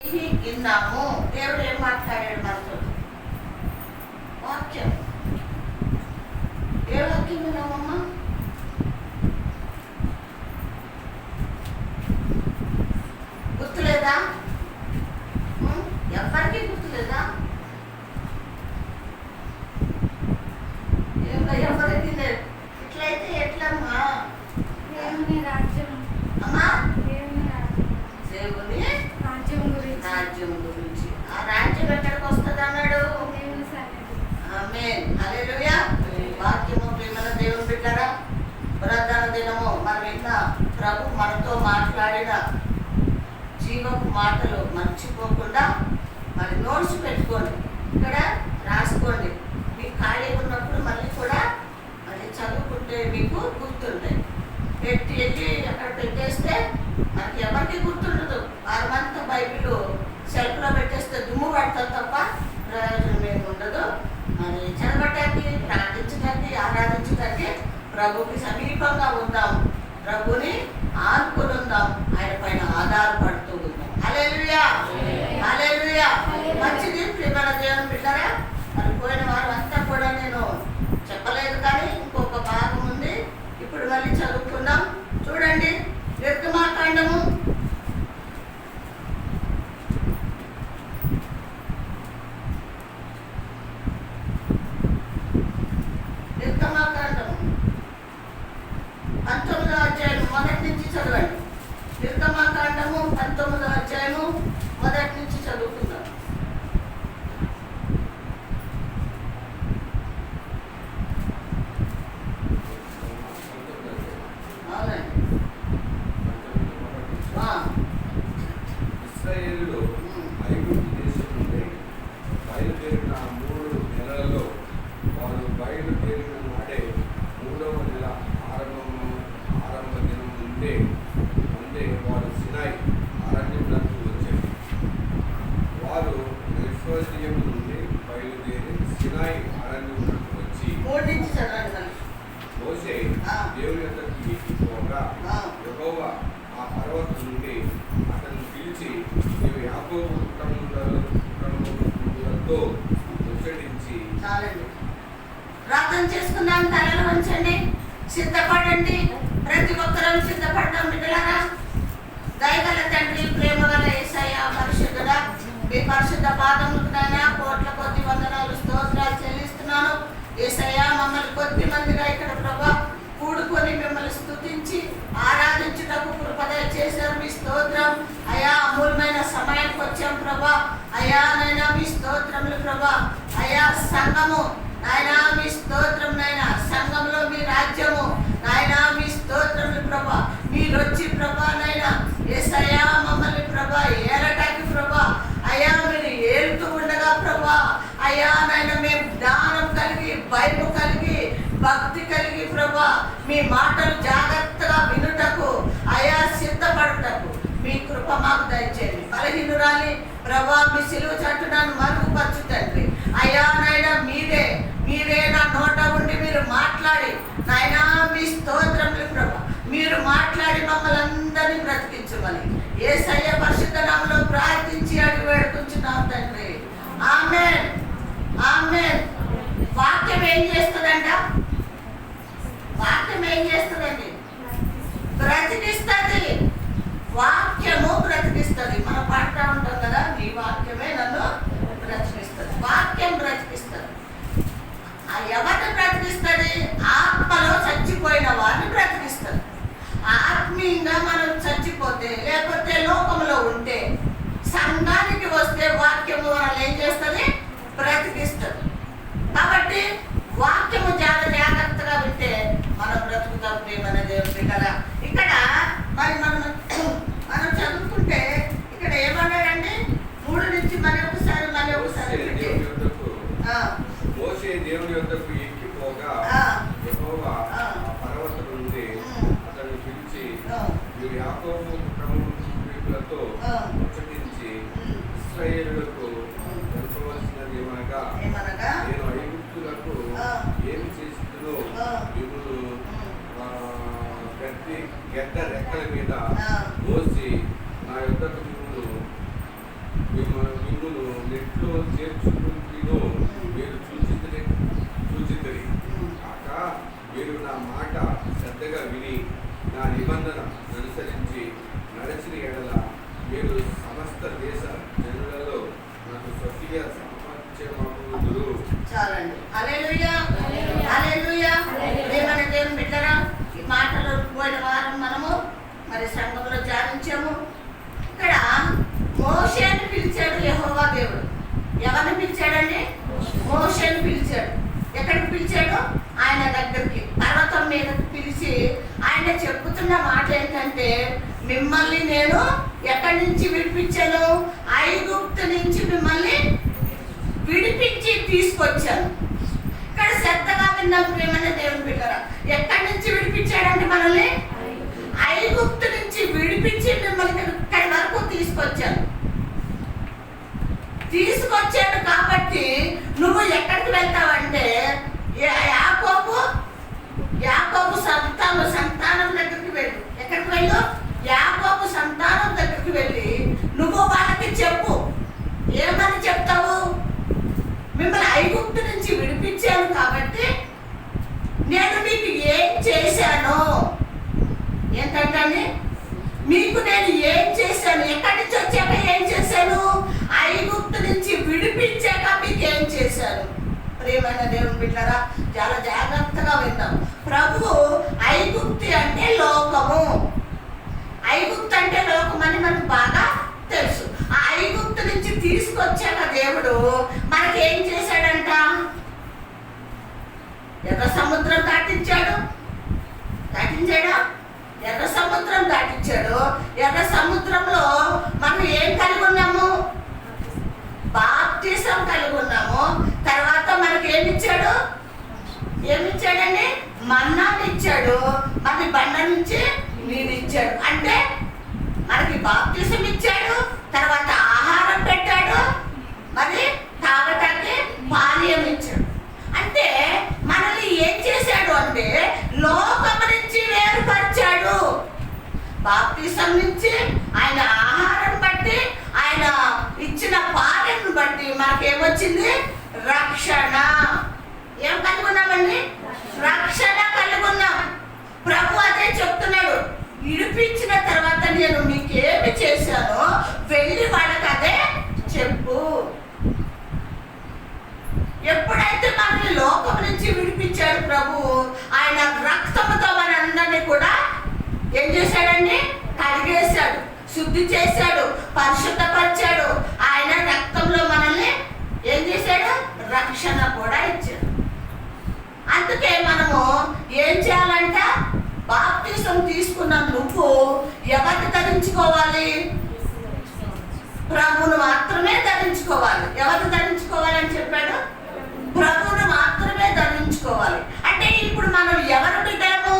విన్నాము. దేవుడు ఏం మాట్లాడాడు మనతో? వాక్యం. ఏ వాక్యం విన్నామమ్మా? గుర్తులేదా? ఎవరికి గుర్తులేదా? ఎవరికి లేదు. ఇట్లయితే ఎట్లమ్మా? దేవుని రాజ్యం. అమ్మా, దేవుని రాజ్యం. దేవుని రాజ్యం గురించి. రాజ్యం గురించి. ఆ రాజ్యం ఎక్కడికి వస్తుంది అన్నాడు? దేవుని సన్నిధి. ఆమేన్. హల్లెలూయా. వాక్యము ప్రేమల దేవుని బిడ్డరా, పురాతన దినము మనం ఇంకా ప్రభు మనతో మాట్లాడిన జీవపు మాటలు మర్చిపోకుండా మరి నోట్స్ పెట్టుకోండి, ఇక్కడ రాసుకోండి. మీకు ఖాళీ ఉన్నప్పుడు మళ్ళీ కూడా మళ్ళీ చదువుకుంటే మీకు గుర్తుంటాయి. పెట్టి వెళ్ళి అక్కడ పెట్టేస్తే మనకి ఎవరికి గుర్తుండదు. వారమంతా బైబిల్ సెల్ఫ్లో పెట్టేస్తే దుమ్ము పడతాం తప్ప ప్రయోజనం ఏమి ఉండదు. మరి చదవటానికి, ప్రార్థించడానికి, ఆరాధించడానికి ప్రభుకి సమీపంగా ఉందాం, ప్రభుని ఆనుకుని ఉందాం, ఆయన పైన ఆధారపడుతూ ఉందాం. హల్లెలూయా, హల్లెలూయా. మంచిది ప్రియమైన దేవుని బిడ్డరా. మరి పోయిన వారం అంతా కూడా నేను చెప్పలేదు, కానీ ఇంకొక భాగం ఉంది, ఇప్పుడు మళ్ళీ చదువుకుందాం. చూడండి, నిర్గమాకాండము నిర్గమాకాండము 19వ అధ్యాయం మొదటి నుంచి చదవండి. నిర్గమాకాండము 19వ అధ్యాయము మొదటి నుంచి చదువుకుందాం. అవునండి. ఇశ్రాయేలులో ఐగుప్తు దేశం నుండి బయలుదేరిన 3 నెలలలో వారు బయలుదేరిన నాడే 3వ నెల ఆరంభ దినం ముందే వారు సినాయి అరణ్యమునకు వచ్చారు. వారు రెఫ్దీము నుండి బయలుదేరి సినాయి అరణ్యమునకు వచ్చి 3 నుంచి చదవండి. మోషే దేవుని యొద్దకు ఎక్కిపోగా యెహోవా ఆ పర్వతం నుండి అతన్ని పిలిచి, నీవు యాకోబు కుటుంబములతో ముచ్చటించి. చాలండి, ప్రార్థన చేసుకుందాం. తలలు వంచండి, సిద్ధపడండి. ప్రతి ఒక్కరూ సిద్ధపడదాం బిడ్డలారా. దయగల తండ్రి, ప్రేమగల యేసయ్య, పరిశుద్ధుడా, మీ పరిశుద్ధ పాదములకైనా కోట్ల కొద్ది వందనాలు, స్తోత్రాలు చెల్లిస్తున్నాను. యేసయ్య, మమ్మల్ని కొద్ది మందిగా ఇక్కడ ప్రభా కూడుకొని మిమ్మల్ని స్తుతించి ఆరాధించుటకు కృపద చేశారు. మీ స్తోత్రం అయా. అమూల్యమైన సమయానికి వచ్చాం ప్రభా. అయా నైనా మీ స్తోత్రములు ప్రభా. అయా సంఘము నాయనా మీ స్తోత్రం నైనా. సంఘంలో మీ రాజ్యము నాయనా మీ స్తోత్రములు ప్రభా. మీరు వచ్చి ప్రభా నైనా యేసయ్యా మమ్మల్ని ప్రభా ఏలటానికి ప్రభా అయా మీరు ఏలుతూ ఉండగా ప్రభా అయా నైనా మేము జ్ఞానం కలిగి, భయము కలిగి, భక్తి కలిగి ప్రభా మీ మాటలు జాగ్రత్తగా వినుటకు అయా సిద్ధపడుటకు మీ కృప మాకు దయచేయండి. బలహీనురాలి ప్రభా మీ సిలువ చట్టు నన్ను మరుగుపరచు తండ్రి. అయా నాయనా మీరే నా నోట ఉండి మీరు మాట్లాడి నాయనా మీ స్తోత్రములు ప్రభా మీరు మాట్లాడి మమ్మల్ని అందరినీ బ్రతికించమని యేసయ్య పరిశుద్ధ నామములో ప్రార్థించి అడిగి వేడుకుంటున్నాం తండ్రి. ఆమేన్, ఆమేన్. వాక్యం ఏం చేస్తుందంట? వాక్యం ఏం చేస్తుందండి? బ్రతికిస్తుంది. వాక్యము బ్రతికిస్తుంది. మనం పాడుతూ ఉంటాం కదా, నీ వాక్యమే నన్ను బ్రతికిస్తుంది. వాక్యం బ్రతికిస్తుంది. ఎవరిని బ్రతికిస్తుంది? ఆత్మలో చచ్చిపోయిన వారిని బ్రతికిస్తుంది. ఆత్మీయంగా మనం చచ్చిపోతే, లేకపోతే లోకంలో ఉంటే, సంఘానికి వస్తే వాక్యము మనల్ని ఏం చేస్తుంది? బ్రతికిస్తుంది. కాబట్టి వాక్యము జాగ్రత్తగా వింటే మనం బ్రతుకుతాం. ప్రేమనే దేవుని బిడ్డలా. ఇక్కడ మరి మనం చదువుకుంటే ఇక్కడ ఏమన్నాడండి? 3 నుంచి మళ్ళీ ఒకసారి మోషే దేవుని యొద్దకు ఎక్కిపోగా యెహోవా ఆ పర్వతం నుండి అతన్ని పిలిచి, మీరు యాకోబు కుటుంబీకులతో ముచ్చటించి ఇశ్రాయేలులకు తెలుపవలసినది ఏమనగా, నేను ఐగుప్తులకు ఏమి చేసిందో మిమ్ములు గద్ద రెక్కల మీద మోసి నా యొద్దకు మిమ్ములు మిమ్మును నెట్లో చేర్చుకుంటూ మీరు సూచితరి కాక మీరు నా మాట శ్రద్ధగా విని నా నిబంధన అనుసరించి నడిచిన ఎడల మీరు సమస్త దేశ జనులలో నాకు స్వకీయ సామర్థ్యమగుదురు. చాలండి. హల్లెలూయా, హల్లెలూయా. ప్రియమైన దేవుని బిడ్డరా, ఈ మాటలు పోయిన వారం మనము మరి సంఘంలో ధ్యానించాము. ఇక్కడ మోషేని పిలిచాడు యెహోవా దేవుడు. ఎవరిని పిలిచాడండి? మోషేని పిలిచాడు. ఎక్కడికి పిలిచాడు? ఆయన దగ్గరికి, పర్వతం మీదకి పిలిచి ఆయన చెప్పుతున్న మాట ఏంటంటే, మిమ్మల్ని నేను ఎక్కడి నుంచి విడిపించాను? ఐగుప్తు నుంచి మిమ్మల్ని విడిపించి తీసుకొచ్చాను. ఇక్కడ శ్రద్ధగా విన్నాం ప్రియమైన దేవుని బిడ్డరా. ఎక్కడి నుంచి విడిపించాడంటే మనల్ని ఐగుప్తు నుంచి విడిపించి మిమ్మల్ని ఇక్కడి వరకు తీసుకొచ్చాను. కాబట్టి నువ్వు ఎక్కడికి వెళ్తావంటే యాకోబు సంతానం దగ్గరికి వెళ్ళు. ఎక్కడికి వెళ్ళు? యాకోబు సంతానం దగ్గరికి వెళ్ళి నువ్వు వాళ్ళకి చెప్పు. ఏమని చెప్తావు? మిమ్మల్ని ఐగుప్తు నుంచి విడిపించాను కాబట్టి నేను మీకు ఏం చేశాను. ఏంటంటే మీకు నేను ఏం చేశాను, ఎక్కడి నుంచి వచ్చాక ఏం చేశాను, ఐగుప్తు నుంచి విడిపించాక మీకు ఏం చేశాను. ప్రియమైన దేవుని బిడ్డలారా, చాలా జాగ్రత్తగా విందాం. ప్రభు ఐగుప్తి అంటే లోకము. ఐగుప్తు అంటే లోకం అని మనకు బాగా తెలుసు. ఆ ఐగుప్తు నుంచి తీసుకొచ్చాక దేవుడు మనకి ఏం చేశాడంట? ఎర్ర సముద్రం దాటించాడా? ఎర్ర సముద్రం దాటించాడు. ఎర్ర సముద్రంలో మనం ఏం కలిగి ఉన్నాము? బాప్టిజం కలిగి ఉన్నాము. తర్వాత మనకి ఏమిచ్చాడు? ఏమిచ్చాడండి? మన్నాని ఇచ్చాడు. మన బండ నుంచి నీరు ఇచ్చాడు. అంటే మనకి బాప్టిజం ఇచ్చాడు, తర్వాత ఆహారం పెట్టాడు, మరి తాగటానికి పానీయం ఇచ్చాడు. అంటే మనల్ని ఏం చేశాడు అంటే లోకం నుంచి వేరుపరిచాడు. బాప్టిజం నుంచి, ఆయన ఆహారం బట్టి, ఆయన ఇచ్చిన పాలనను బట్టి మనకేమొచ్చింది? రక్షణ. ఏం కలిగి ఉన్నామండి? రక్షణ కలిగి ఉన్నాం. ప్రభు అదే చెప్తున్నాడు. విడిపించిన తర్వాత నేను మీకేమి చేశానో వెళ్ళి వాళ్ళకి అదే చెప్పు. ఎప్పుడైతే మనల్ని లోకం నుంచి విడిపించాడు ప్రభు, ఆయన రక్తముతో మనందరినీ కూడా ఏం చేశాడండి? కడిగేశాడు, శుద్ధి చేశాడు, పరిశుద్ధపరిచాడు. ఆయన రక్తంలో మనల్ని ఏం చేశాడు? రక్షణ కూడా ఇచ్చాడు. అందుకే మనము ఏం చేయాలంట? బాప్టిజం తీసుకున్న నువ్వు ఎవరిని ధరించుకోవాలి? ప్రభువును మాత్రమే ధరించుకోవాలి. ఎవరిని ధరించుకోవాలని చెప్పాడు? ప్రభువును మాత్రమే ధరించుకోవాలి. అంటే ఇప్పుడు మనం ఎవరు బిడ్డము?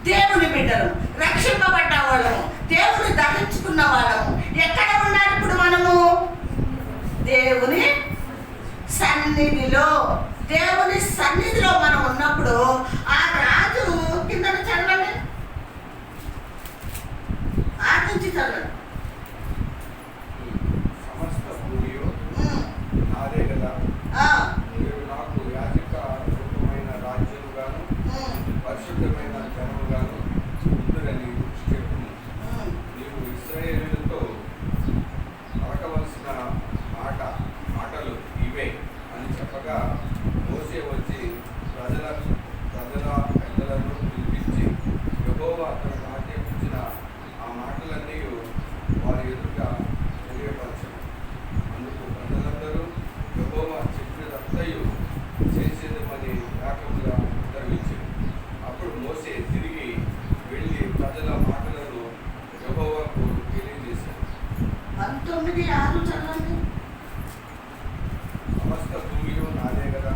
దేవుని బిడ్డలు, రక్షింపబడ్డ వాళ్ళము, దేవుని ధరించుకున్న వాళ్ళము. ఎక్కడ ఉండాలి ఇప్పుడు మనము? దేవుని సన్నిధిలో. దేవుని సన్నిధిలో మనం ఉన్నప్పుడు ఆ రాజు కింద చదవండి, ఆ నుంచి చదవండి. సమస్త భూమియు నాదే కదా, మీరు నాకు యాజక రూపమైన రాజ్యముగాను పరిశుద్ధమైన జనముగాను ఉందని చెప్పును. నీవు ఇశ్రాయేలులతో పలకవలసిన మాటలు ఇవే అని చెప్పగా మోషే వచ్చి ప్రజల పెద్దలను పిలిపించి యెహోవా తనకు ఆజ్ఞాపించిన ఆ మాటలన్నీ వారి ఎదురుగా తెలియపరచను. అందుకు ప్రజలందరూ యెహోవా చెప్పినదంతయు చేసేదమని ఏకముగా ఉత్తరమిచ్చారు. అప్పుడు మోషే తిరిగి వెళ్ళి ప్రజల మాటలను యెహోవాకు తెలియజేశాడు. 19:6 చదవండి. సమస్త భూమియు నాదే కదా,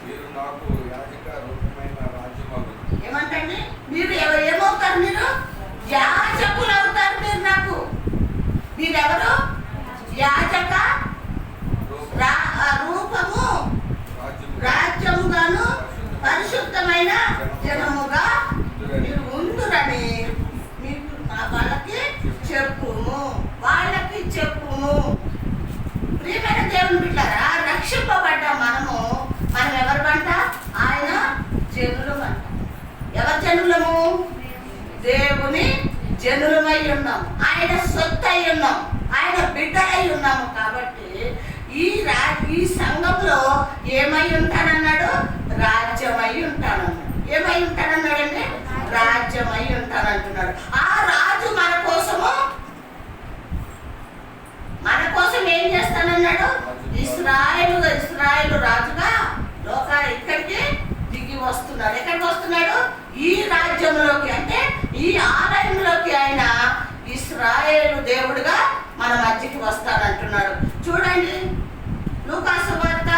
మీరు నాకు యాజక రూపమైన రాజ్యమగును. ఏమంటండి? మీరు ఏమవుతారు? మీరు యాజకులు అవుతారు. మీరు నాకు, మీరెవరు? యాజక రూపము, రాజ్యముగాను పరిశుద్ధమైన జనముగా మీరు ఉండురని మీకు వాళ్ళకి చెప్పుము. వాళ్ళకి చెప్పు. జనులమై ఉన్నాం, ఆయన సొత్తు అయి ఉన్నాం, ఆయన బిడ్డలై ఉన్నాము. కాబట్టి ఈ సంఘంలో ఏమై ఉంటానన్నాడు? రాజ్యమై ఉంటానన్నాడు. ఏమై ఉంటానన్నాడంటే రాజ్యమై ఉంటానంటున్నాడు. ఆ రాజు మన కోసం ఏం చేస్తానన్నాడు? ఇస్రాయేలు రాజుగా ఇక్కడికి దిగి వస్తున్నాడు. ఎక్కడికి వస్తున్నాడు? ఈ రాజ్యంలోకి, అంటే ఈ ఆలయంలోకి ఆయన ఇశ్రాయేలు దేవుడుగా మన మధ్యకి వస్తానంటున్నాడు. చూడండి లూకాసు వార్త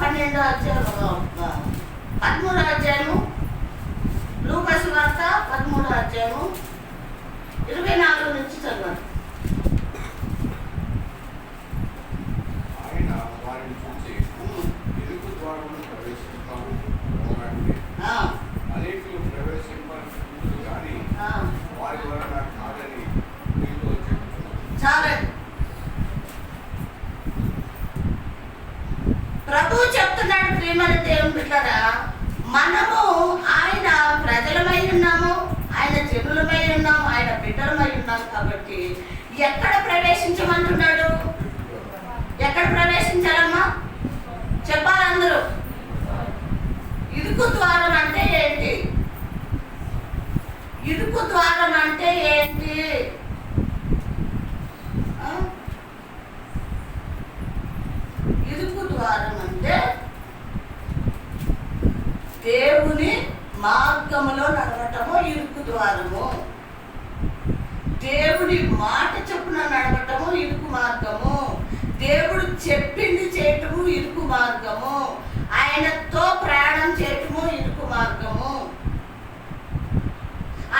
12వ అధ్యాయము, 13వ అధ్యాయము, లూకాసు వార్త 13వ అధ్యాయము 24 నుంచి చదవండి. ఆయన వారిని చూసి ఇరుకు ద్వారమును ప్రవేశిస్తాము అనేకులు ప్రవేశింపదు కానీ వారి వలన కాదని మీతో చెప్తున్నాను. చాలండి. ప్రభు చెప్తున్నాడు, ప్రియమైన దేవుని బిడ్డలారా, మనము ఆయన ప్రజలమై ఉన్నాము, ఆయన జనులమై ఉన్నాము, ఆయన బిడ్డలమై ఉన్నాము. కాబట్టి ఎక్కడ ప్రవేశించమంటున్నాడు? ఎక్కడ ప్రవేశించాలమ్మా? చెప్పాలి అందరూ. ఇరుకు ద్వారం అంటే ఏంటి? ఇరుకు ద్వారం అంటే ఏంటి? ఇరుకు ద్వారం అంటే దేవుని మార్గములో నడవటము ఇరుకు ద్వారము. దేవుడి మాట చొప్పున నడవటము ఇరుకు మార్గము. దేవుడు చెప్పింది చేయటము ఇరుకు మార్గము. ఆయనతో ప్రయాణం చేయటము ఇరుకు మార్గము.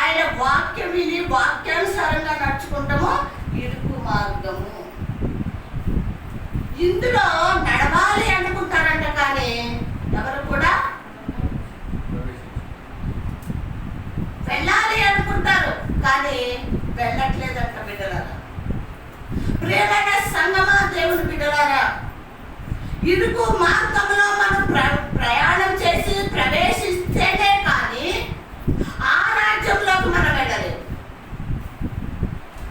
ఆయన వాక్యం విని వాక్యానుసారంగా నడుచుకుంటాము ఇరుకు మార్గము. ఇందులో నడవాలి అనుకుంటారంట, కానీ ఎవరు కూడా వెళ్ళాలి అనుకుంటారు, కానీ వెళ్ళట్లేదంట. బిడ్డలారా, ప్రియమైన సంగమా, దేవుని బిడ్డలారా, ఇరుకు మార్గంలో మనం ప్రయాణం చేసి ప్రవేశిస్తేనే కానీ ఆ రాజ్యంలోకి మనం వెళ్ళలేదు.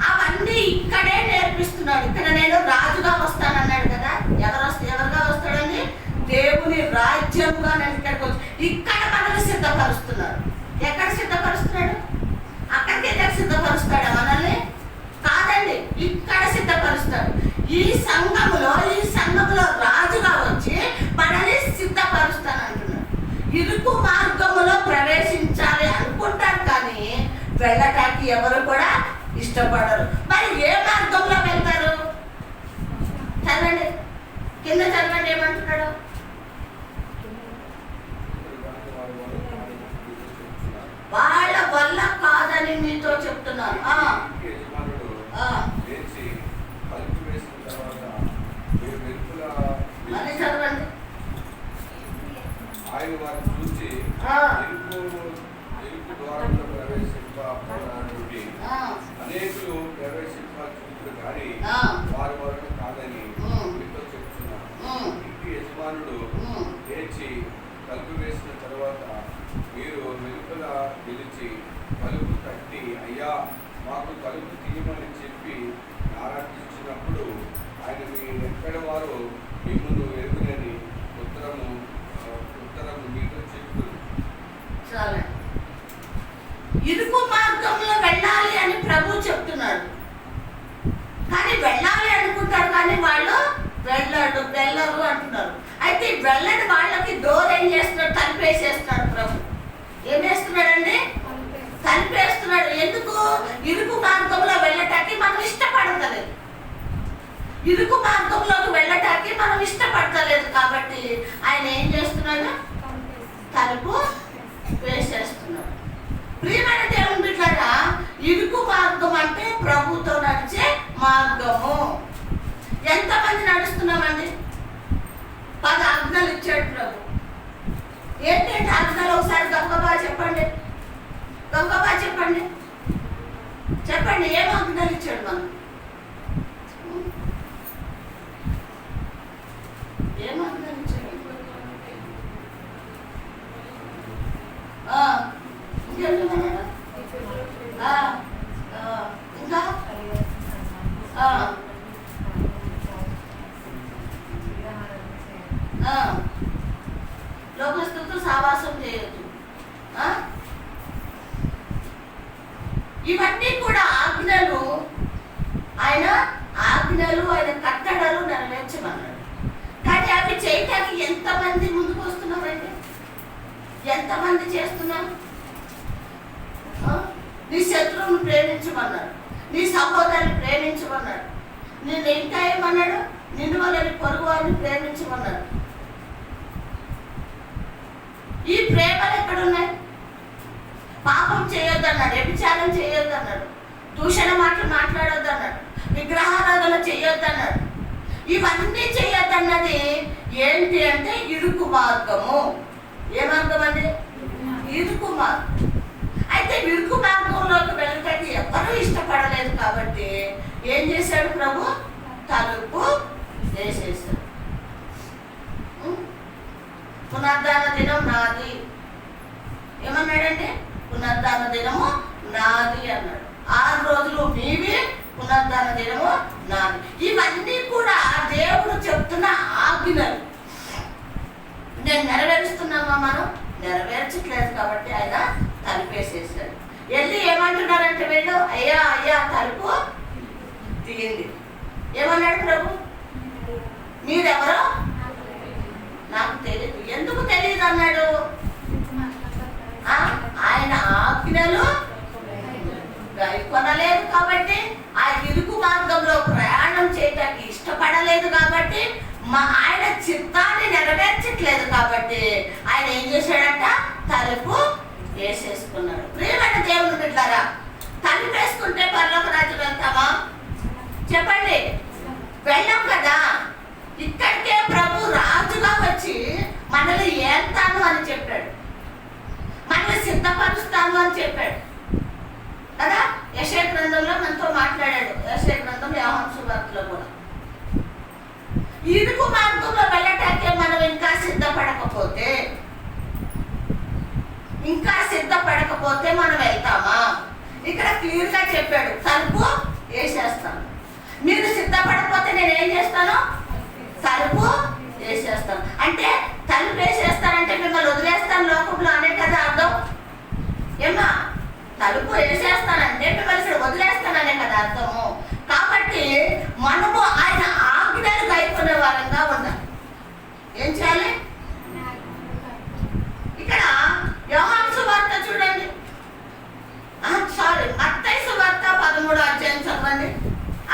అవన్నీ ఇక్కడే నేర్పిస్తున్నాడు. ఇక్కడ నేను రాజుగా వస్తానన్నాడు కదా. ఎవరుగా వస్తాడని? దేవుని రాజ్యంగా నేను ఇక్కడికి వచ్చి ఇక్కడ మనల్ని సిద్ధపరుస్తున్నాడు. ఎక్కడ సిద్ధపరుస్తున్నాడు? అక్కడికి ఎక్కడ సిద్ధపరుస్తాడా మనల్ని? కాదండి, ఇక్కడ సిద్ధపరుస్తాడు. ఈ సంఘములో రాజుగా వచ్చి మనల్ని సిద్ధపరుస్తానంటున్నాడు. ఇరుకు మార్గములో ప్రవేశించాలి అనుకుంటారు, కానీ వెళ్ళటానికి ఎవరు కూడా ఇష్టపడరు. మరి ఏ మార్గంలో వెళ్తారు? చదవండి, కింద చదవండి, ఏమంటున్నాడు? వాళ్ళ వల్ల కాదని మీతో చెప్తున్నాను. మళ్ళీ చదవండి. ఆయన వారిని చూసి ఇరుకు ద్వారంలో ప్రవేశింపబడి అనేకులు ప్రవేశింపచుంటారు కానీ వారి వరకు కాదని మీతో చెప్తున్నాను. ఇంటి యజమానుడు లేచి తలుపు వేసిన తర్వాత మీరు వెలుపల నిలిచి తలుపు తట్టి, అయ్యా మాకు తలుపు తీయమని చెప్పి ఆరాధించినప్పుడు ఆయన మీ ఎక్కడ వారు మిమ్మల్ని ఎరుగునని ఉత్తరము మీతో చెప్తుంది. చాలా ఇరుకు మార్గంలో వెళ్ళాలి అని ప్రభు చెప్తున్నాడు, కానీ వెళ్ళాలి అనుకుంటారు, కానీ వాళ్ళు వెళ్ళరు అంటున్నారు. అయితే వెళ్ళని వాళ్ళకి డోర్ ఏం చేస్తున్నాడు? తలిపేసేస్తున్నాడు. ప్రభు ఏం చేస్తున్నాడండి? తలిపేస్తున్నాడు. ఎందుకు? ఇరుకు మార్గంలో వెళ్ళటానికి మనం ఇష్టపడతలేదు. ఇరుకు మార్గంలోకి వెళ్ళటానికి మనం ఇష్టపడతలేదు. కాబట్టి ఆయన ఏం చేస్తున్నాడు? తలుపు వేసేస్తున్నాడు. ప్రియమైన దేవుని బిడ్డలారా, ఇరుకు మార్గం అంటే ప్రభుతో నడిచే మార్గము. ఎంతమంది నడుస్తున్నామండి? 10 ఆజ్ఞలు ఇచ్చాడు ప్రభు. ఏంటంటే ఆజ్ఞలు ఒకసారి గొప్పగా చెప్పండి. చెప్పండి, ఏం ఆజ్ఞలు ఇచ్చాడు మనం? ఏం ఆజ్ఞలు ఇచ్చాడు? ఇంకేమన్నాడు? ఇంకా లోకస్తులతో సావాసం చేయొద్దు. ఇవన్నీ కూడా ఆజ్ఞలు, ఆయన కట్టడలు నెరవేర్చమన్నాడు. కానీ అవి చేయటానికి ఎంతమంది ముందుకు వస్తున్నారండి? ఎంతమంది చేస్తున్నారు? నీ శత్రువును ప్రేమించమన్నాడు, నీ సహోదరుని ప్రేమించమన్నాడు, నేను ఇంకా ఏమన్నాడు? నిన్ను వాళ్ళని పొరుగు వారిని ప్రేమించమన్నాడు. ఈ ప్రేమలు ఎక్కడున్నాయి? పాపం చేయొద్దన్నాడు, వ్యభిచారం చేయొద్దన్నాడు, దూషణ మాటలు మాట్లాడొద్దన్నాడు, విగ్రహారాధన చేయొద్దన్నాడు. ఇవన్నీ చేయొద్దన్నది ఏంటి అంటే ఇరుకు మార్గము. ఏ మార్గం అండి? ఇరుకు మార్గం. అయితే ఇరుకు మార్గంలోకి వెళ్ళటానికి ఎవరూ ఇష్టపడలేదు కాబట్టి ఏం చేశాడు ప్రభు? తలుపు వేసేసాడు. పునరుద్ధాన దినం నాది ఏమన్నాడంటే? పునరుద్ధాన దినము నాది అన్నాడు. 6 రోజులు మీవి, పునరుద్ధాన దినము నాది. ఇవన్నీ కూడా దేవుడు చెప్తున్న ఆజ్ఞలు. నేను నెరవేరుస్తున్నామా? మనం నెరవేర్చట్లేదు కాబట్టి ఆయన తలుపేసేసాడు. వెళ్ళి ఏమంటున్నారంటే వీళ్ళు, అయ్యా అయ్యా తలుపు తీయండి. ఏమన్నాడు ప్రభు? మీరెవరో నాకు తెలియదు. ఎందుకు తెలియదు అన్నాడు? ఆయన ఆజ్ఞలు కొనలేదు కాబట్టి, ఆ ఇరుకు మార్గంలో ప్రయాణం చేయటానికి ఇష్టపడలేదు కాబట్టి, ఆయన చిత్తాన్ని నెరవేర్చట్లేదు కాబట్టి ఆయన ఏం చేశాడంట? తలుపు వేసేసుకున్నాడు. ప్రియమైన దేవుని బిడ్డలారా, తలుపు వేసుకుంటే పరలోక రాజ్యం వెళ్తామా? చెప్పండి, వెళ్ళాం కదా. ఇక్కడికే ప్రభు రాజుగా వచ్చి మనల్ని ఏల్తాను అని చెప్పాడు, మనల్ని సిద్ధపరుస్తాను అని చెప్పాడు కదా. యెషయా గ్రంథంలో మనతో మాట్లాడాడు. యెషయా గ్రంథం, యోహాను సువార్తలో కూడా. ఇరుకు మార్గంలో వెళ్ళటానికి మనం ఇంకా సిద్ధపడకపోతే మనం వెళ్తామా? ఇక్కడ క్లియర్గా చెప్పాడు, తలుపు వేసేస్తాను. మీరు సిద్ధపడకపోతే నేను ఏం చేస్తాను? తలుపు వేసేస్తాను. అంటే తలుపు వేసేస్తానంటే మిమ్మల్ని వదిలేస్తాను లోకంలో అనే కదా అర్థం. ఏమా? తలుపు వేసేస్తానంటే మిమ్మల్ని వదిలేస్తాననే కదా అర్థము. కాబట్టి మనము ఆయన ఆజ్ఞలు గైకొనే వారంగా ఉండాలి. ఏం చేయాలి? ఇక్కడ యోహాను సువార్త చూడండి, మత్తయి సువార్త 13వ అధ్యాయం చదవండి.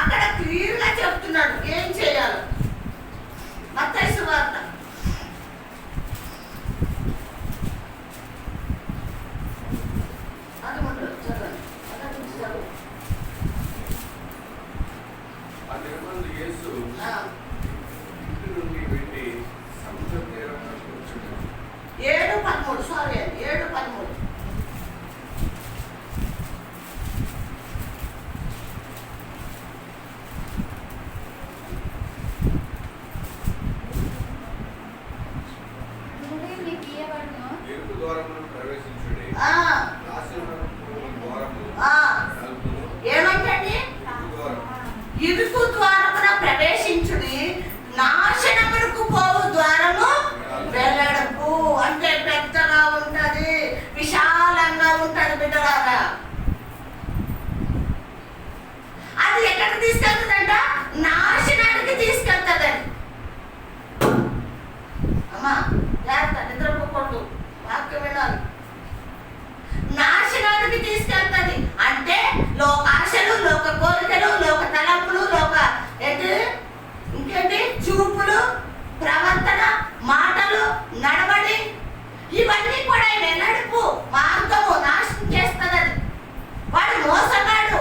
అక్కడ క్లియర్గా చెప్తున్నాడు ఏం చేయాలి. మత్తయి సువార్త 13 చదవండి. యేసు ఇంటి నుండి వెళ్ళి సముద్ర తీరంలో కూర్చున్నాడు. 7:13 సారీ అండి, 7:13. ఎరుపు ద్వారమును ప్రవేశించుడి. ఏమంటండి? ఇరుకు ద్వారమున ప్రవేశించుడి, నాశనమునకు పోవు ద్వారము వెళ్ళడము. అంటే పెద్దగా ఉంటది, విశాలంగా ఉంటది బిడ్డలారా. అది ఎక్కడికి తీసుకెళ్తుందంట? నాశనానికి తీసుకెళ్తుందని. అమ్మా జాగ్రత్త, నిద్రపోకూడదు, వాక్యం వినాలి. నాశనానికి తీసుకెళ్తుంది అంటే లోకాశలు, లోక కోరికలు, లోక తలంపులు, ఇంకేంటి చూపులు, ప్రవర్తన, మాటలు, నడవడి, ఇవన్నీ కూడా నడుపు మార్గము నాశనం చేస్తుంది. వాడు మోసగాడు,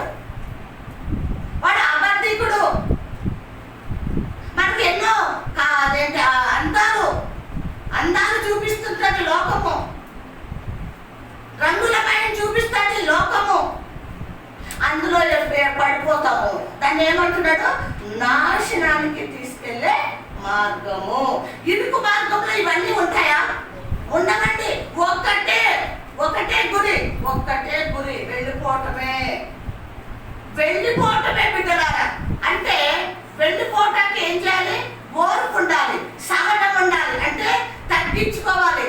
వాడు అబద్ధికుడు. మనకి ఎన్నో అందాలు చూపిస్తుంటది లోకము, రంగులమైన చూపిస్తుంది లోకము. అందులో పడిపోతాము. దాన్ని ఏమంటున్నాడు? నాశనానికి తీసుకెళ్లే మార్గము. ఇరుకు మార్గంలో ఇవన్నీ ఉంటాయా? ఉండవండి. ఒకటే గుడి, ఒక్క వెళ్ళిపోవటమే బిడ్డలారా. అంటే వెళ్ళిపోవటానికి ఏం చేయాలి? ఓర్పు ఉండాలి, సహనం ఉండాలి, అంటే తగ్గించుకోవాలి,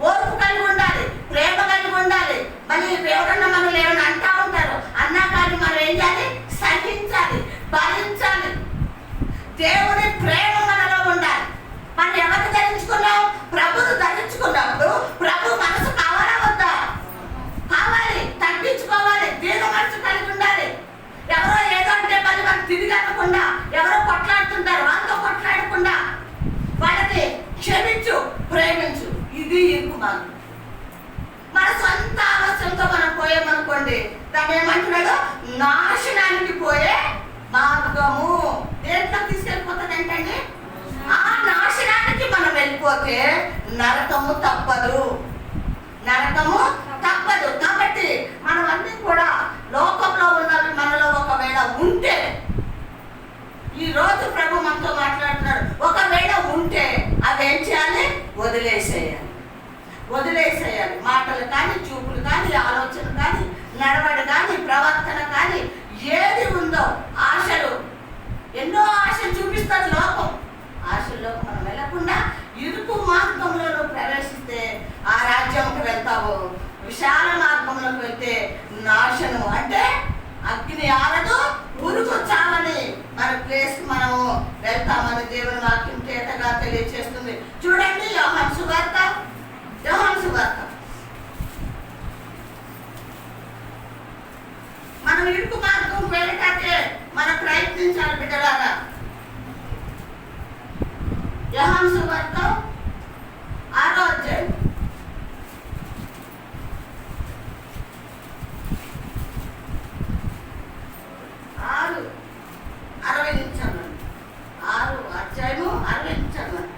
ఓర్పు కలిగి ఉండాలి, ప్రేమ కలిగి ఉండాలి. మళ్ళీ ఎవరన్నా మనల్ని ఏమైనా అంటా ఉంటారు, అన్నా కానీ మనం ఏం చేయాలి? సహించాలి, భరించాలి. దేవుని ప్రేమ మనలో ఉండాలి. మనం ఎవరిని ధరించుకున్నాం? ప్రభుని ధరించుకున్నప్పుడు ప్రభు మనసు కావాలా వద్దా? కావాలి. తగ్గించుకోవాలి, దీన మనసు కలిగి ఉండాలి. ఎవరో ఏదో అంటే మళ్ళీ మనం తిరిగి అనకుండా, ఎవరో కొట్లాడుతుంటారు వాళ్ళతో కొట్లాడకుండా వాళ్ళకి క్షమించు, ప్రేమించు. ఇది ఇరుకు మార్గం. మన సొంత ఆలోచనతో మనం పోయామనుకోండి, దాన్ని ఏమంటున్నాడు? నాశనానికి పోయే మార్గము. దేంట్లో తీసుకెళ్ళిపోతుంది ఏంటండి? ఆ నాశనానికి మనం వెళ్ళిపోతే నరకము తప్పదు, నరకము తప్పదు. కాబట్టి మనం అన్ని కూడా లోకంలో ఉన్నవి మనలో ఒకవేళ ఉంటే, ఈ రోజు ప్రభు మనతో మాట్లాడుతున్నాడు, ఒకవేళ ఉంటే అవేం చేయాలి? వదిలేసేయాలి, వదిలేసేయాలి. మాటలు కానీ, చూపులు కానీ, ఆలోచన కానీ, నడవడి కానీ, ప్రవర్తన కానీ, ఏది ఉందో ఆశలు, ఎన్నో ఆశలు చూపిస్తుంది లోకం. ఆశల్లో మనం వెళ్ళకుండా ఇరుకు మార్గంలో ప్రవేశిస్తే ఆ రాజ్యంకి వెళ్తావు. విశాల మార్గంలోకి వెళ్తే నాశనం, అంటే అగ్ని ఆరదు, పురుగు చావని మన ప్లేస్ మనము వెళ్తామని దేవుని వాక్యం చేతగా తెలియజేస్తుంది. చూడండి యోహాను సువార్త, యోహాను సువార్త. మనం ఇరుకు మార్గం వెళ్ళటాకే మనం ప్రయత్నించాలి బిడ్డలారా. యోహాను సువార్త 6వ అధ్యాయం 6:60 నుంచి అన్నాడు. 6 అధ్యాయము 60 నుంచి అన్నాడు.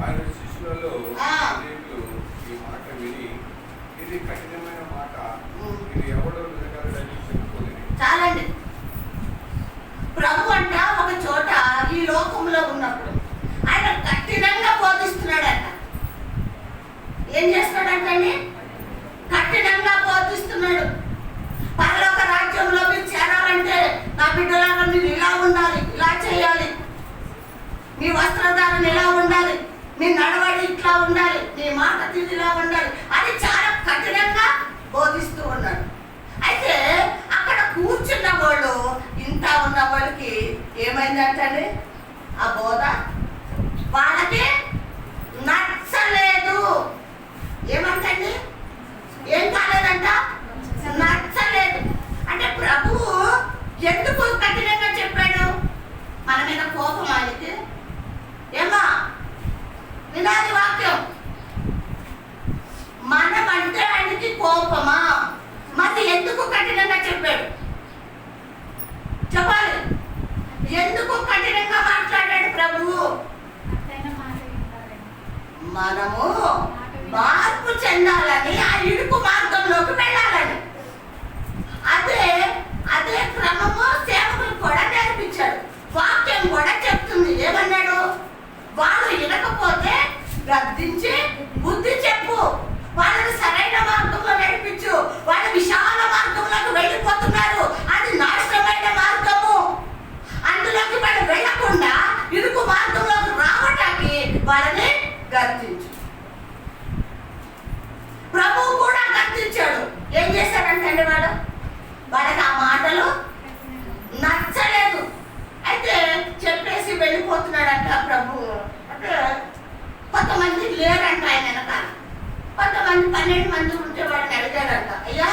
ఆయన శిష్యులలో అనేకులు ఈ మాట విని, ఇది కఠినమైన మాట, ఇది ఎవడో వినగలడని చెప్పుకోలేదు. చాలండి. ప్రభు అంట ఒక చోట ఈ లోకంలో ఉన్నప్పుడు ఆయన కఠినంగా బోధిస్తున్నాడంట. ఏం చేస్తున్నాడంటండి? కఠినంగా బోధిస్తున్నాడు. పరలోక రాజ్యంలో మీరు చేరాలంటే నా బిడ్డలాగా మీరు ఇలా ఉండాలి, ఇలా చేయాలి, మీ వస్త్రధారణ ఇలా ఉండాలి, మీ నడవడి ఇట్లా ఉండాలి, మీ మాట తీరు ఇలా ఉండాలి అని చాలా కఠినంగా బోధిస్తూ ఉన్నాడు. అయితే అక్కడ కూర్చున్న వాళ్ళు, ఇంత ఉన్న వాళ్ళకి ఏమైందంటే ఆ బోధ వాళ్ళకి నచ్చలేదు. ఏమంటండి? ఏం కాలేదంట? నచ్చలేదు. అంటే ప్రభువు ఎందుకు కఠినంగా చెప్పాడు? మన మీద కోపం ఆయనకి. ఏమా వినాలి వాక్యం. మనం అంటే ఆయనకి కోపమా? మరి ఎందుకు కఠినంగా చెప్పాడు? చెప్పాలి. ఎందుకు కఠినంగా మాట్లాడాడు ప్రభువు? మనము మార్పు చెందాలని, ఆ ఇరుకు మార్గంలోకి వెళ్ళాలని. అదే క్రమము సేవకులు కూడా నేర్పించాడు. వాక్యం కూడా చెప్తుంది. ఏమన్నాడు? వాళ్ళు వినకపోతే గద్దించి బుద్ధి చెప్పు, వాళ్ళని సరైన మార్గంలో నడిపించు. వాళ్ళు విశాల మార్గంలోకి వెళ్ళిపోతున్నారు, అది నాశనమైన మార్గము. అందులోకి వాళ్ళు వెళ్ళకుండా ఇరుకు మార్గంలోకి రావటానికి వాళ్ళని గద్దించు. ప్రభువు కూడా గద్దించాడు. ఏం చేశాడంటే వాళ్ళకి ఆ మాటలు నచ్చలేదు. అయితే చెప్పేసి వెళ్ళిపోతున్నాడంట ప్రభువు. అంటే కొంతమంది లేరంట ఆయన వెనకాల. కొంతమంది 12 మంది ఉంటే వాళ్ళని అడిగాడంట, అయ్యా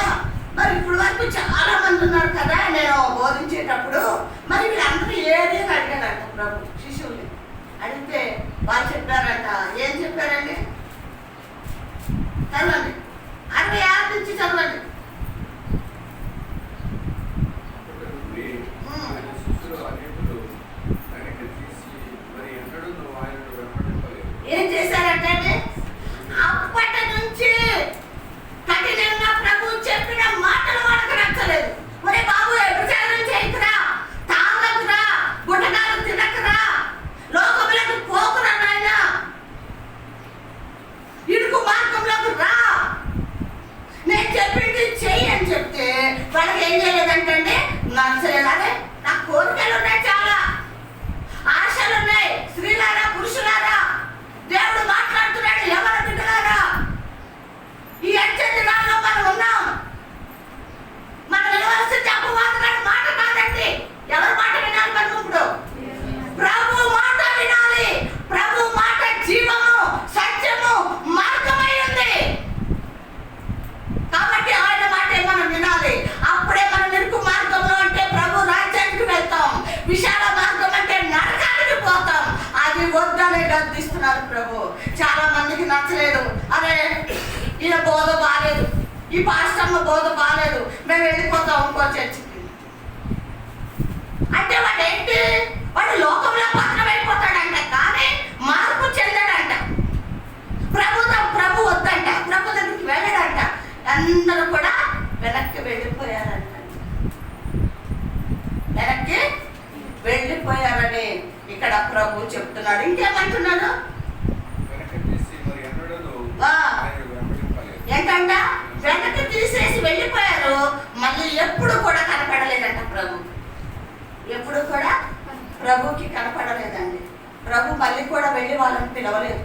మరి ఇప్పుడు వరకు చాలా మంది ఉన్నారు కదా నేను బోధించేటప్పుడు, మరి వీళ్ళందరూ ఏది అని అడిగాడంట ప్రభు శిష్యుల్ని. అడిగితే వాళ్ళు చెప్పారంట. ఏం చెప్పారండి? చదవండి, 66 నుంచి చదవండి. ఏం చేశారంటే అప్పటి నుంచి కఠినంగా ప్రభు చెప్పిన మాటలు వాళ్ళకి నచ్చలేదు. మరి బాబు వ్యభిచారం చేయకురా, తాగకురా, గుటకాలు తినకురా, లోకములకు పోకురా నాయన, బోధ బాగాలేదు, మేము వెళ్ళిపోతాం ఇంకో చర్చికి అంటే వాడు ఏంటి? వాడు లోకంలో పత్రమైపోతాడంట, కానీ మార్పు చెందాడంట. ప్రభు వద్దంట, ప్రభు దగ్గరికి వెళ్ళాడంట. అందరూ కూడా వెనక్కి వెళ్ళిపోయారంట. వెనక్కి వెళ్ళిపోయారని ఇక్కడ ప్రభు చెప్తున్నాడు. ఇంకేమంటున్నాడు? ఏంటంట? వెనక్కి తీసేసి వెళ్ళిపోయారు, మళ్ళీ ఎప్పుడు కూడా కనపడలేదంట ప్రభు. ఎప్పుడు కూడా ప్రభుకి కనపడలేదండి. ప్రభు మళ్ళీ కూడా వెళ్ళి వాళ్ళని పిలవలేదు.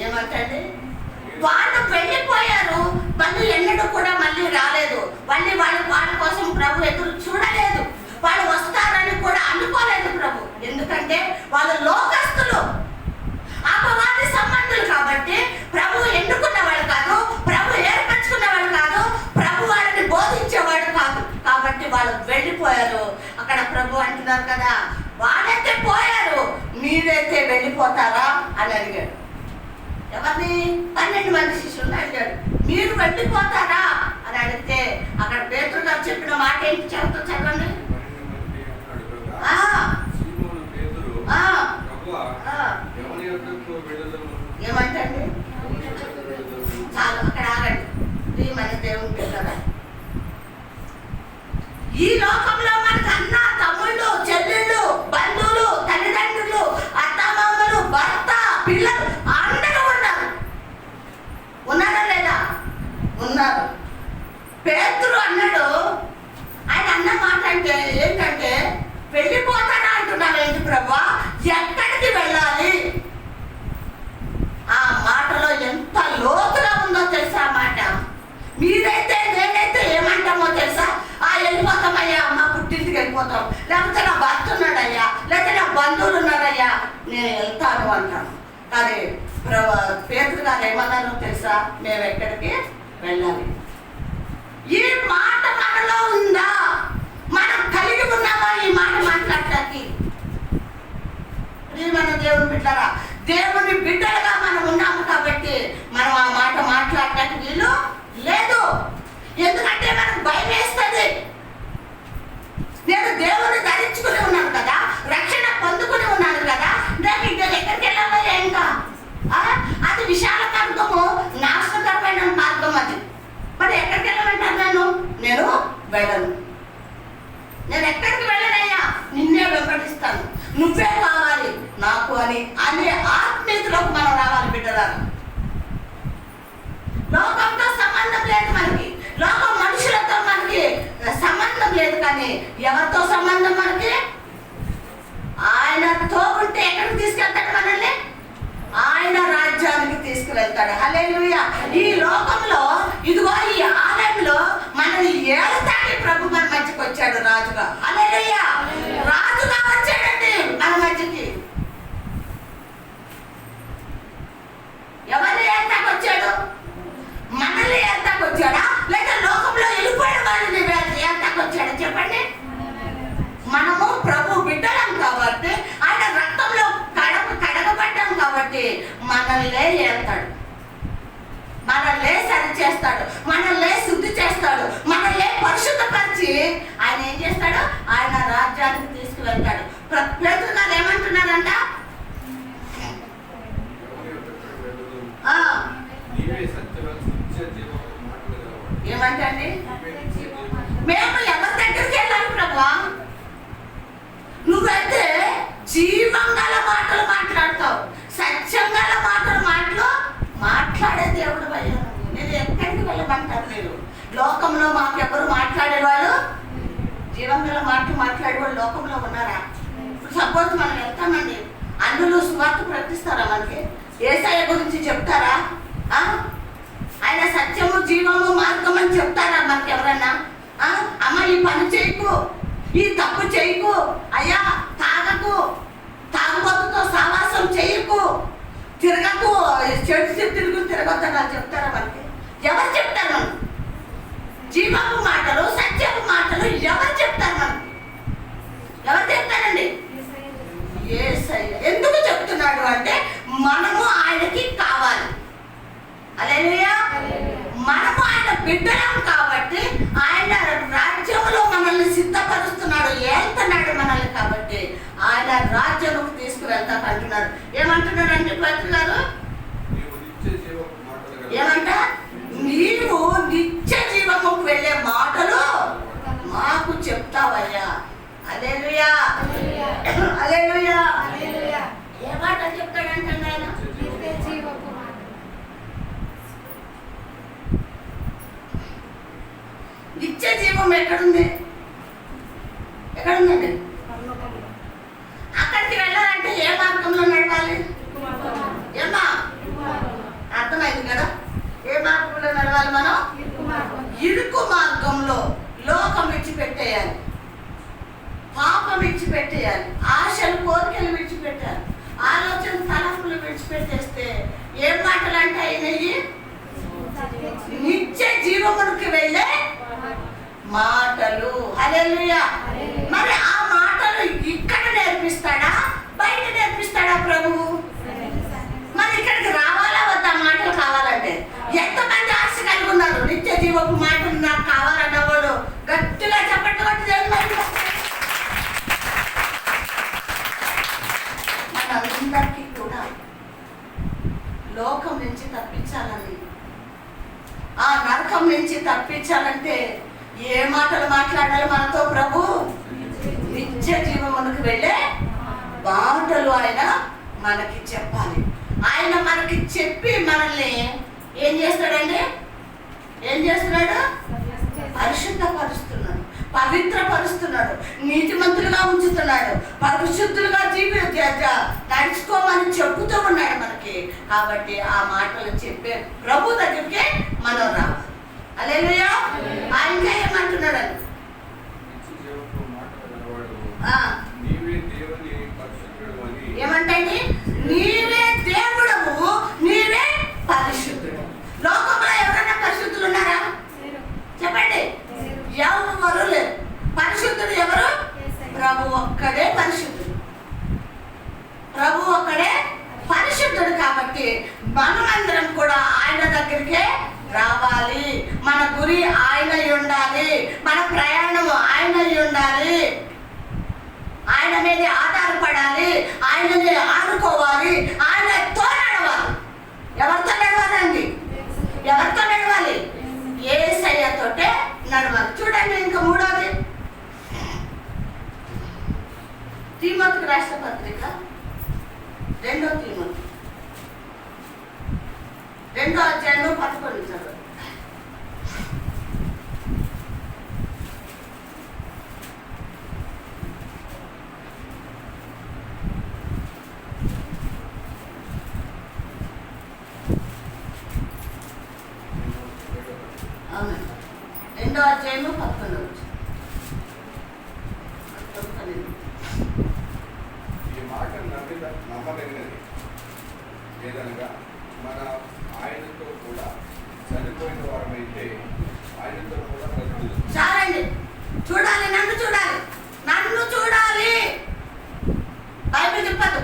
ఏమంటండి? వాళ్ళు వెళ్ళిపోయారు, మళ్ళీ ఎన్నడూ కూడా మళ్ళీ రాలేదు. మళ్ళీ వాళ్ళ కోసం ప్రభు ఎదురు చూడలేదు. వాళ్ళు వస్తారని కూడా అనుకోలేదు ప్రభు. ఎందుకంటే వాళ్ళు లోకస్తులు, అపవాది సంబంధులు కాబట్టి ప్రభు ఎన్నుకున్నవాడు కాదు, ప్రభు ఏర్పరచుకున్నవాడు కాదు, ప్రభు వాళ్ళని బోధించేవాడు కాదు. కాబట్టి వాళ్ళు వెళ్ళిపోయారు. అక్కడ ప్రభు అంటున్నారు కదా, వాళ్ళైతే పోయారు, మీరైతే వెళ్ళిపోతారా అని అడిగాడు. ఎవరిని? 12 మంది శిష్యులను అడిగాడు, మీరు వెళ్ళిపోతారా అని అడిగితే అక్కడ పేతురు గారు చెప్పిన మాట ఏంటి చదవండి. ఏమంటండి? చాలు అక్కడ ఆగండి. మన దేవుని పెట్టారా? ఈ లోకంలో మనకు అన్న, తమ్ముళ్ళు, చెల్లెళ్ళు, బంధువులు, తల్లిదండ్రులు, అత్తమామలు, భర్త, పిల్లలు అందరూ ఉన్నారు. ఉన్నారా లేదా? ఉన్నారు. పేతురు అన్నాడు, ఆయన అన్న మాట అంటే ఏంటంటే, వెళ్ళిపోతారా అంటున్నారు. ఏంటి ప్రభా? ఎక్కడికి వెళ్ళాలి? ఆ మాటలో ఎంత లోతుగా ఉందో తెలుసా ఆ మాట. మీరైతే నేనైతే ఏమంటామో తెలుసా? వెళ్ళిపోతామయ్యా, మా పుట్టింటికి వెళ్ళిపోతాం, లేకపోతే నా భర్త ఉన్నాడయ్యా, లేకపోతే నా బంధువులు ఉన్నారయ్యా, నేను వెళ్తాను అంటాను. కానీ పేతురు గారు ఏమన్నారో తెలుసా? మేము ఎక్కడికి వెళ్ళాలి. ఈ మాట మనలో ఉందా? మనం కలిగి ఉన్నామా ఈ మాట మాట్లాడటానికి? మన దేవుని బిడ్డరా, దేవుని బిడ్డలుగా మనం ఉన్నాము కాబట్టి మనం ఆ మాట మాట్లాడటానికి వీలు లేదు. ఎందుకంటే మనకు భయం వేస్తుంది. నేను దేవుని ధరించుకుని ఉన్నాను కదా, రక్షణ పొందుకుని ఉన్నాను కదా, నేను ఎక్కడికి వెళ్ళాలో ఇంకా అది విశాల మార్గము, నాశనకరమైన మార్గం అది. మరి ఎక్కడికి వెళ్ళమంటారు? నేను వెళ్ళను. నేను ఎక్కడికి వెళ్ళనయ్యా, నిన్నే వెంబడిస్తాను, నువ్వే కావాలి నాకు అని అనే ఆత్మీయతలోకి మనం రావాలి బిడ్డలారా. లోకంతో సంబంధం లేదు మనకి, లోకం మనుషులతో మనకి సంబంధం లేదు. కానీ ఎవరితో సంబంధం మనకి? ఆయనతో ఉంటే ఎక్కడికి తీసుకెళ్తాడు మనల్ని? ఆయన రాజ్యానికి తీసుకువెళ్తాడు. హల్లెలూయా. ఈ లోకంలో ఇదిగో ఈ ఆలయంలో మనల్ని ఏలతానికి ప్రభు మన మధ్యకి వచ్చాడు రాజుగా. హల్లెలూయా. రాజుగా వచ్చాడండి మన మధ్యకి. ఎవరిని ఏలతాకి వచ్చాడు? మనల్ని ఏలతాకి వచ్చాడా, లేక లోకంలో వెళ్ళిపోయిన వాళ్ళని ఏలతాకి వచ్చాడా? చెప్పండి. మనము ప్రభు బిడ్డలం కాబట్టి, ఆయన రక్తంలో కడగబడ్డాం కాబట్టి మనల్నే ఏళ్తాడు, మనల్నే సరి చేస్తాడు, మనల్నే శుద్ధి చేస్తాడు, మనల్నే పరిశుద్ధపరిచి ఆయన ఏం చేస్తాడు? ఆయన రాజ్యానికి తీసుకువెళ్తాడు. పేతురు గారు ఏమంటున్నారంట? ఏమంటండి? మేము ఎవరి దగ్గరికి వెళ్ళాలి ప్రభా? నువ్వైతే జీవం గల మాటలు మాట్లాడతావు, సత్యం గల మాటలు మాట్లాడే దేవుడు అయ్యా. నేను ఎక్కడికి వెళ్ళమంటారు మీరు? లోకంలో మాకెవరు మాట్లాడేవాళ్ళు, జీవం గల మాటలు మాట్లాడేవాళ్ళు లోకంలో ఉన్నారా? సపోజ్ మనం వెళ్తామండి, అన్నులు సువార్త ప్రకటిస్తారా? మనకి యేసయ్య గురించి చెప్తారా? ఆయన సత్యము, జీవము, మార్గం అని చెప్తారా మనకి ఎవరన్నా? అమ్మ ఈ పని చేయకు, ఈ తప్పు చేయకు, అయ్యా తాగకు, తాగుబోతుతో సావాసం చేయకు, తిరగకు, చెడు తిరగొద్దని చెప్తారా మనకి? ఎవరు చెప్తారు మనకి? జీవపు మాటలు, సత్యపు మాటలు ఎవరు చెప్తారు మనకి? ఎవరు చెప్తారండి? యేసయ్య. ఎందుకు చెప్తున్నాడు అంటే మనము ఆయనకి కావాలి. హల్లెలూయా. మనము ఆయన బిడ్డలం కాబట్టి ఆయన రాజ్యంలో మనల్ని సిద్ధపరుస్తున్నాడు, ఏళ్తున్నాడు మనల్ని. కాబట్టి ఆయన రాజ్యంలోకి తీసుకువెళ్తాకు అంటున్నాడు. ఏమంటున్నాడండి పేతురు గారు? ఏమంట? నీవు నిత్య జీవముకు వెళ్ళే మాటలు మాకు చెప్తావయ్యా. హల్లెలూయా, హల్లెలూయా. ఏ మాట చెప్తాడంటే ఆయన? నిత్య జీవం ఎక్కడుంది? ఎక్కడుందండి? అక్కడికి వెళ్ళాలంటే ఏ మార్గంలో నడవాలి? ఏమా అర్థమైంది కదా? ఏ మార్గంలో నడవాలి మనం? ఇరుకు మార్గంలో. లోకం విడిచిపెట్టేయాలి, పాపం విడిచిపెట్టేయాలి, ఆశలు కోరికలు విడిచిపెట్టాలి, ఆలోచన తలంపులు విడిచిపెట్టేస్తే ఏ మాటలు అంటే అయినవి? నిత్య జీవమునికి వెళ్ళే మాటలు. హల్లెలూయా. మరి ఆ మాటలు ఇక్కడ నేర్పిస్తాడా, బయట నేర్పిస్తాడా ప్రభువు? మరి ఇక్కడికి రావాలా వద్దా మాటలు కావాలంటే? ఎంతమంది ఆశ కలిగి ఉన్నారు? నిత్య జీవపు మాటలు నాకు కావాలన్నవాడు గట్టిగా చెప్పట్టు మనందరికీ కూడా లోకం నుంచి తప్పించాలని, ఆ నరకం నుంచి తప్పించాలంటే ఏ మాటలు మాట్లాడాలి మనతో ప్రభు? నిత్య జీవమునకు వెళ్ళే మాటలు ఆయన మనకి చెప్పాలి. ఆయన మనకి చెప్పి మనల్ని ఏం చేస్తాడండి? ఏం చేస్తున్నాడు? పరిశుద్ధపరుస్తున్నాడు, పవిత్రపరుస్తున్నాడు, నీతిమంతులుగా ఉంచుతున్నాడు, పరిశుద్ధులుగా నడుచుకోమని చెప్పుతూ ఉన్నాడు మనకి. కాబట్టి ఆ మాటలు చెప్పే ప్రభు దగ్గరికి మనం రావాలి. హల్లెలూయా. ఆయనగా ఏమంటున్నాడండి? ఏమంటండి? నీవే దేవుడవు, నీవే పరిశుద్ధుడు. లోకంలో ఎవరైనా పరిశుద్ధులు ఉన్నారా? చెప్పండి. ఎవరు లేరు. పరిశుద్ధుడు ఎవరు? ప్రభు ఒక్కడే పరిశుద్ధుడు. ప్రభు ఒక్కడే పరిశుద్ధుడు. కాబట్టి మనమందరం కూడా ఆయన దగ్గరికే రావాలి. మన గురి ఆయన ఉండాలి, మన ప్రయాణం ఆయన ఉండాలి, ఆయన మీద ఆధారపడాలి, ఆయనని ఆడుకోవాలి, ఆయనతో నడవాలి. ఎవరితో నడవాలండి? ఎవరితో నడవాలి? యేసయ్యతోటే నడవాలి. చూడండి ఇంకా మూడోది, తీమోతికి రాసిన పత్రిక 2వ తీమోతి 2వ అధ్యాయంలో 11 చదువు. అవును, 2వ అధ్యాయంలో 11. ఈ మాట నమ్మదగినది ఏదనగా మన ఆయనతో కూడా చనిపోయిన వారమైతే ఆయనతో కూడా బ్రతుకుతాం. చాలండి. చూడాలి, నన్ను చూడాలి, నన్ను చూడాలి. బైబిల్ చెప్పదు.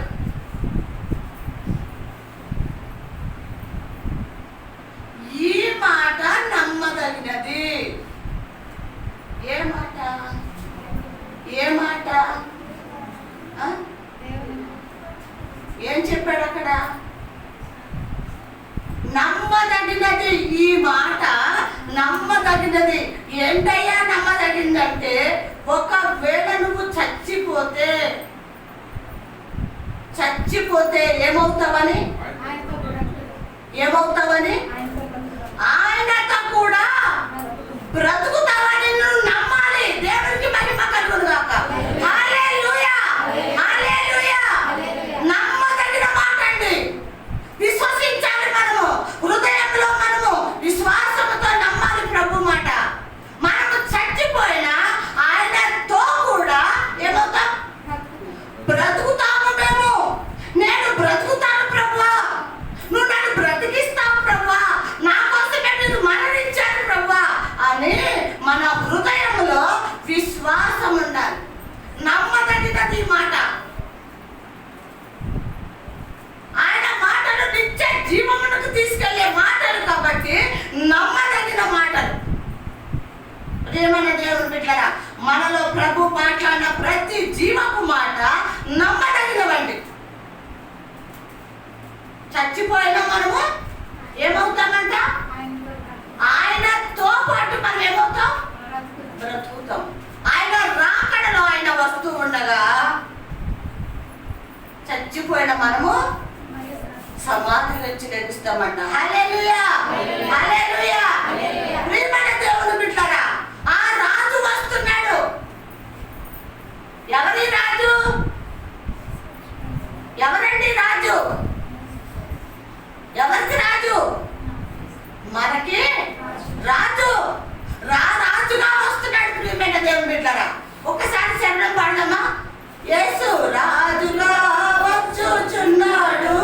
ఈ మాట నమ్మదగినది. ఏ మాట? ఏ మాట? ఏం చెప్పాడు అక్కడ? నమ్మదగినది. ఈ మాట నమ్మదగినది. ఏంటయ్యా నమ్మదగిందంటే, ఒకవేళ నువ్వు చచ్చిపోతే ఏమవుతావని? ఏమవుతావని? ఆయనతో కూడా బ్రతుకుతావని నువ్వు నమ్మాలి. దేవుడికి మహిమ కలుగును గాక. హల్లెలూయా, హల్లెలూయా. నమ్మదగిన మాట అండి. విశ్వసించాలి మనము, హృదయంలో మనము విశ్వాసంతో నమ్మాలి ప్రభు మాట. మనము చచ్చిపోయినా ఆయనతో కూడా ఏమవుతాం? బ్రతుకుతాము. మేము నేను బ్రతుకుతాను ప్రభువా, నువ్వు నన్ను బ్రతికిస్తావు ప్రభువా ప్రియమైన దేవుని బిడ్డలారా, మనలో ప్రభు మాట్లాడిన ప్రతి జీవపు మాట నమ్మదగినవండి. చచ్చిపోయినా మనము ఏమవుతామంట? ఆయనతో పాటు మనం ఏమవుతాం? బ్రతుకుతాం. ఆయన రాకడలో ఆయన వస్తూ ఉండగా చచ్చిపోయిన మనము సమాధి వచ్చి లభిస్తామంట. హల్లెలూయా, హల్లెలూయా. ప్రియమైన దేవుని బిడ్డలారా, ఆ రాజు వస్తున్నాడు. ఎవరి రాజు? ఎవరండి రాజు? ఎవరికి రాజు? మనకి రాజు. రాజుగా వస్తున్నాడు. ప్రియమైన దేవుని బిడ్డలారా, ఒక్కసారి శరణం పాడదామా? యేసు రాజుగా వచ్చుచున్నాడు,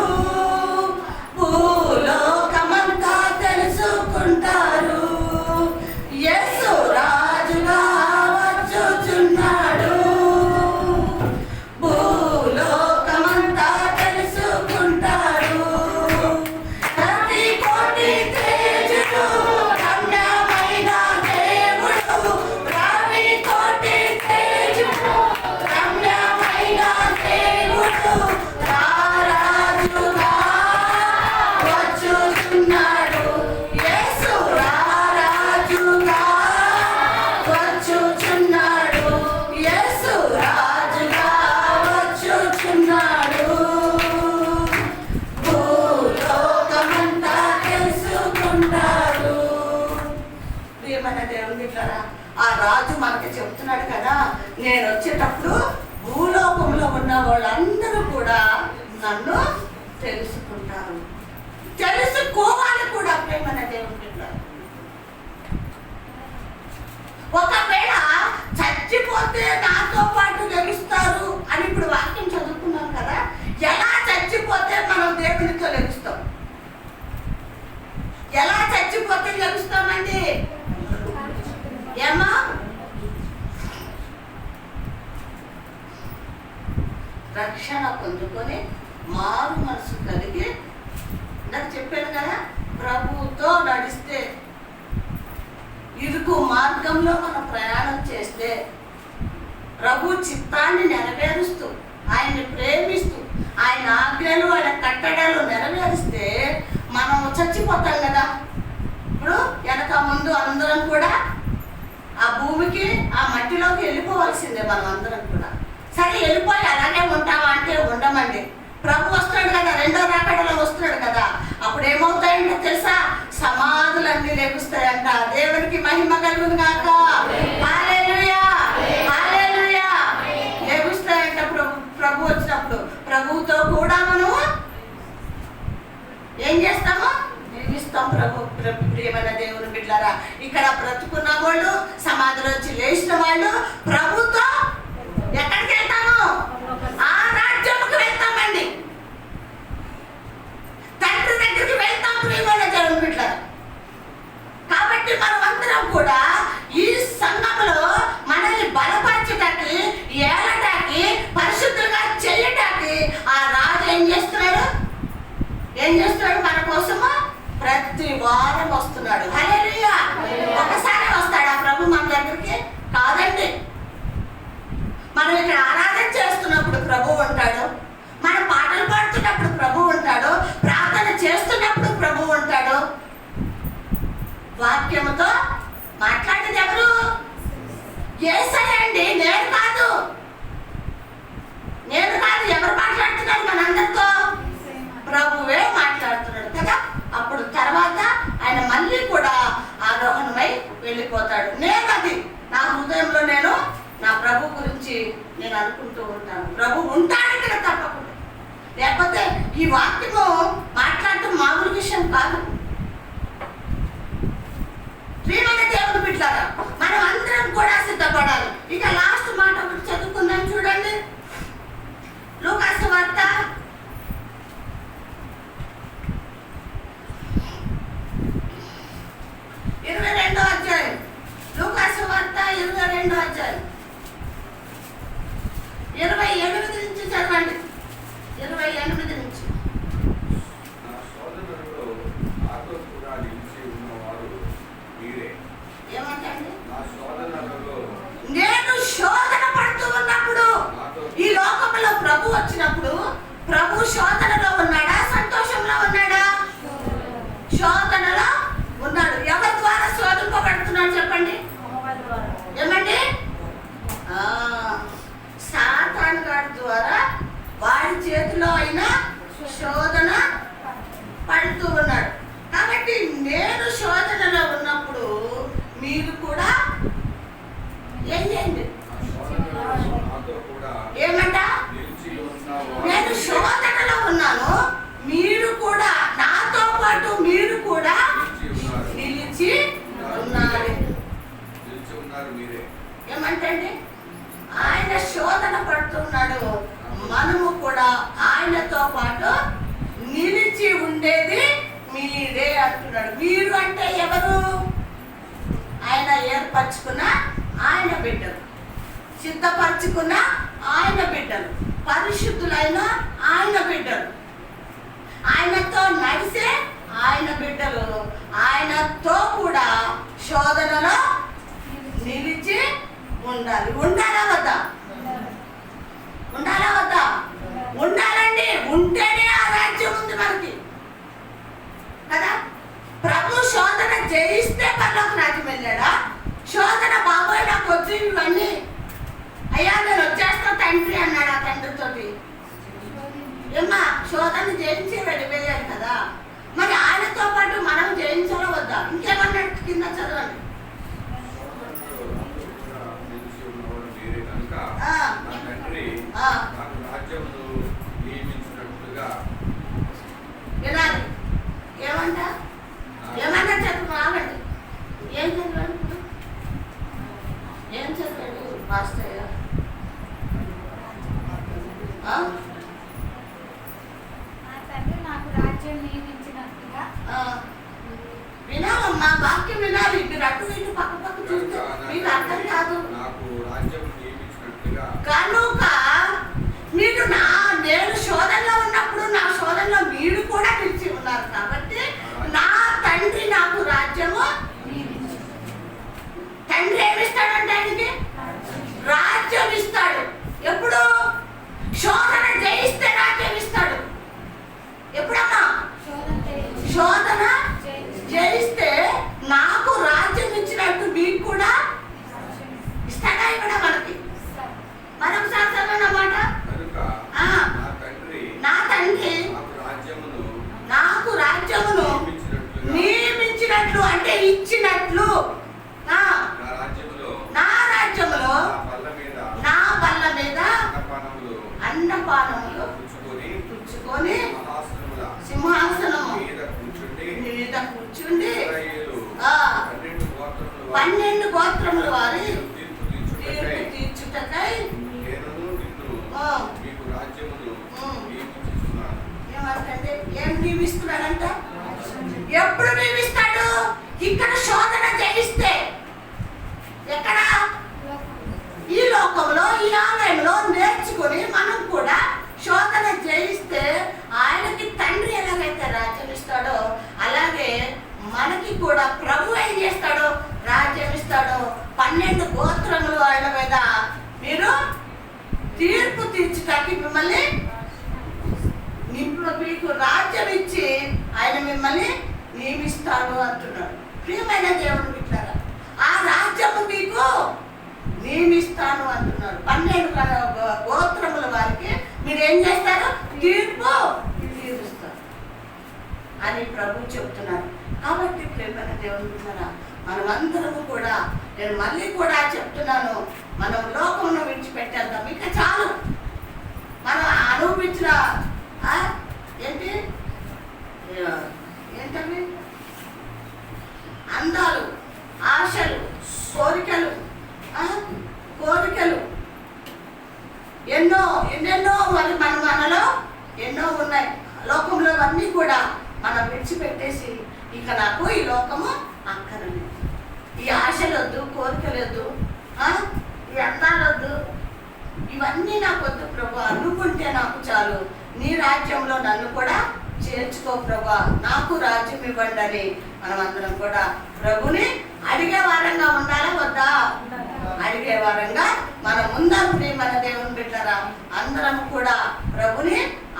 భూలోకమంతా తెలుసుకుంటారు. యేసు రాజుగా వచ్చుచున్నాడు, భూలోకమంతా తెలుసుకుంటారు. ప్రతి కోటి తేజుడు రమ్యమైన దేవుడు, ప్రతి కోటి తేజుడు రమ్యమైన దేవుడు రారాజుగా వచ్చుచున్నాడు. యేసు రారాజుగా వచ్చుచున్నాడు, యేసు రాజుగా వచ్చుచున్నాడు, భూలోకమంతా తెలుసుకుంటాడు. ప్రియమైన దేవుని బిడ్డలారా, ఆ రాజు మనకి చెప్తున్నాడు కదా, నేను వచ్చేటప్పుడు భూలోకంలో ఉన్న వాళ్ళందరూ కూడా నన్ను తెలుసుకుంటారు. తెలుసుకోవాలి కూడా. ప్రియమైన దేవుని బిడ్డలారా, ఒకవేళ చచ్చిపోతే నాతో పాటు లభిస్తారు అని ఇప్పుడు వాక్యం చదువుకున్నాం కదా, ఎలా చచ్చిపోతే మనం దేవునితో లభిస్తాం? ఎలా చచ్చిపోతే లభిస్తామండి? ఏమా? రక్షణ పొందుకొని మారు మనసు కలిగి, నాకు చెప్పాను కదా, ప్రభువుతో నడిస్తే, ఇరుకు మార్గంలో మనం ప్రయాణం చేస్తే, ప్రభు చిత్తాన్ని నెరవేరుస్తూ, ఆయన్ని ప్రేమిస్తూ, ఆయన ఆజ్ఞలు ఆయన కట్టడాలు నెరవేరిస్తే మనం చచ్చిపోతాం కదా. ఇప్పుడు వెనక ముందు అందరం కూడా ఆ భూమికి, ఆ మట్టిలోకి వెళ్ళిపోవాల్సిందే మనం అందరం కూడా. సరే, వెళ్ళిపోయి అలాగే ఉంటామా అంటే ఉండమండి. ప్రభు వస్తాడు కదా, రెండో రాకడలో వస్తున్నాడు కదా, అప్పుడు ఏమవుతాయంటే తెలుసా? సమాధులన్నీ లెగుస్తాయంట. దేవునికి మహిమ కలుగును గాక. హల్లెలూయా, హల్లెలూయా. లెగుస్తాయంట ప్రభు వచ్చినప్పుడు. ప్రభువుతో కూడా మనము ఏం చేస్తాము? జీవిస్తాం. ప్రియమైన దేవుని బిడ్డలారా, ఇక్కడ బ్రతుకున్న వాళ్ళు, సమాధిలోంచి లేచిన వాళ్ళు ప్రభుతో ఎక్కడికి వెళ్తాము? ఆ రాజ్యముకు వెళ్తామండి. తండ్రి దగ్గరికి వెళ్తాం. ప్రియమైన దేవుని బిడ్డలారా, కాబట్టి మనం అందరం కూడా ఈ సంఘంలో మనల్ని బలపరచడానికి, ఏలటానికి, పరిశుద్ధులుగా చేయటానికి ఆ రాజు ఏం చేస్తున్నాడు? ఏం చేస్తున్నాడు? మన కోసము ప్రతి వారం వస్తున్నాడు. హల్లెలూయా. ఒకసారి వస్తాడు ఆ ప్రభు మన దగ్గరికి? కాదండి. మనం ఇక్కడ ఆరాధన చేస్తున్నప్పుడు ప్రభు ఉంటాడు, మనం పాటలు పాడుతున్నప్పుడు ప్రభు ఉంటాడు, ప్రార్థన చేస్తున్నప్పుడు ప్రభు ఉంటాడు. వాక్యముతో మాట్లాడేది ఎవరు? యేసయ్య అండి, నేను కాదు. ఎవరు మాట్లాడుతున్నారు మనందరితో? ప్రభువే మాట్లాడుతున్నాడు కదా. అప్పుడు తర్వాత ఆయన మళ్ళీ కూడా ఆరోహణమై వెళ్ళిపోతాడు. నేను అది నా హృదయంలో నేను నా ప్రభు గురించి నేను అనుకుంటూ ఉంటాను. ప్రభు ఉంటాడు ఇక్కడ తప్పకుండా. లేకపోతే ఈ వాక్యము మాట్లాడటం మామూలు విషయం కాదు. ప్రియమైన దేవుని బిడ్డలారా, మనం అందరం కూడా సిద్ధపడాలి. ఇక లాస్ట్ మాట ఒకటి చదువుకుందాం చూడండి. లూకాసు వార్త 22వ అధ్యాయం. లూకాసు వార్త 22వ అధ్యాయం 28 నుంచి చదవండి. 28 నుంచి. నా సోదరులలో నాతో కూడా నిలిచి ఉన్నవారు మీరే. ఏమంటండి? నా సోదరులలో మీరే అంటున్నాడు. మీరు అంటే ఎవరు? ఆయన ఏర్పరచుకున్న ఆయన బిడ్డలు, సిద్ధపరచుకున్న ఆయన బిడ్డలు, పరిశుద్ధులైన ఆయన బిడ్డలు, ఆయనతో నడిసే ఆయన బిడ్డలు, ఆయనతో కూడా శోధనలో నిలిచి ఉండాలి. ఉండాలా వద్దా? ఉండాలా వద్దా? ఉండాలండి. ఉంటేనే ఆ రాజ్యం ఉంది మనకి కదా. ప్రభు శోధన జయిస్తే పర్లోక రాజ్యం వెళ్ళాడా? శోధన బాబోయ్ నాకు వచ్చి ఇవన్నీ అయ్యా నేను వచ్చేస్తా తండ్రి అన్నాడు ఆ తండ్రితోటి. ఏమ్మా శోధన జయించి వెళ్ళిపోయాడు కదా, మరి ఆయనతో పాటు మనం జయించాలో వద్దా? ఇంకేమన్నాడు కింద చదవండి. వినాలి. ఏమంటా ఏమన్నా చెప్పు ఆగండి. ఏం చదివాడు ఇప్పుడు? ఏం చదివాడు మాస్టయ్య? నా తండ్రి నాకు రాజ్యం నియమించినట్టుగా. వినాలమ్మా, వాక్యం వినాలి. మీరు అటు ఇటు పక్క పక్క చూస్తే మీకు అర్థం కాదు. కనుక మీరు నేను శోధనలో ఉన్నప్పుడు నా శోధనలో మీరు కూడా నిలిచి ఉన్నారు కాబట్టి నా తండ్రి నాకు రాజ్యము. తండ్రి ఏమిస్తాడంటే ఆయనకి రాజ్యం ఇస్తాడు. ఎప్పుడు? శోధన జయిస్తే రాజ్యం ఇస్తాడు. ఎప్పుడమ్మా? శోధన జయిస్తే నాకు రాజ్యం ఇచ్చినట్టు మీకు కూడా ఇస్తాడా? ఇక్కడ మనకి మరొకసారి చదవనమాట. నా తండ్రి నాకు రాజ్యమును నియమించినట్లు, అంటే ఇచ్చినట్లు, నా రాజ్యములో నా బల్ల మీద అన్నపానములు పుచ్చుకొని సింహాసనము మీద కూర్చుండి 12 గోత్రముల వారి తీర్పు తీర్చుటకై ఏమంటే ఏం నియమిస్తున్నాడంట? ఎప్పుడు నియమిస్తాడు? ఇక్కడ శోధన జయిస్తే. ఎక్కడ? ఈ లోకంలో, ఈ ఆలయంలో నేర్చుకుని మనం కూడా శోధన జయిస్తే ఆయనకి తండ్రి ఎలాగైతే రాజ్యం ఇస్తాడో అలాగే మనకి కూడా ప్రభు ఏం చేస్తాడో రాజ్యం ఇస్తాడో. 12 గోత్రములు ఆయన మీద మీరు తీర్పు తీర్చుటానికి మిమ్మల్ని మీకు రాజ్యం ఇచ్చి ఆయన మిమ్మల్ని నియమిస్తాడు అంటున్నాడు. ప్రియమైన దేవుడు బిడ్డలారా, ఆ రాజ్యము మీకు నియమిస్తాను అంటున్నాడు. 12 గోత్రముల వారికి మీరు ఏం చేస్తారు? తీర్పు తీరుస్తారు అని ప్రభు చెప్తున్నారు. కాబట్టి ప్రియమైన దేవుడు బిడ్డలారా, మనమందరము కూడా, నేను మళ్ళీ కూడా చెప్తున్నాను, మనం లోకంలో విడిచిపెట్టేద్దాం. ఇంకా చాలు. మనం అనుభవించిన ఏంటవి అందాలు, ఆశలు, కోరికలు ఎన్నెన్నో మరి మనలో ఎన్నో ఉన్నాయి. లోకంలో అన్నీ కూడా మనం విడిచిపెట్టేసి ఇక నాకు ఈ లోకము అక్కర్లేదు, ఈ ఆశలు వద్దు, కోరికలు వద్దు, ఈ అందాలు వద్దు, ఇవన్నీ నాకు వద్దు ప్రభు, అనుకుంటే నాకు చాలు, నీ రాజ్యంలో నన్ను కూడా చేర్చుకో ప్రభా, నాకు రాజ్యం ఇవ్వండి అని మనం అందరం కూడా ప్రభుని అడిగే వారంగా ఉండాలా వద్దా? అడిగే వారంగా మనం ఉందాం. మన దేవుని బిడ్డరా, అందరం కూడా ప్రభుని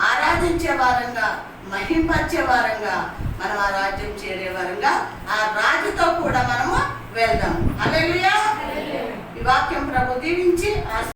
ఆరాధించే వారంగా, మహింపరిచే వారంగా, మనం ఆ రాజ్యం చేరే వారంగా ఆ రాజుతో కూడా మనము వెళ్దాం. హల్లెలూయా. ఈ వాక్యం ప్రభు దీవించి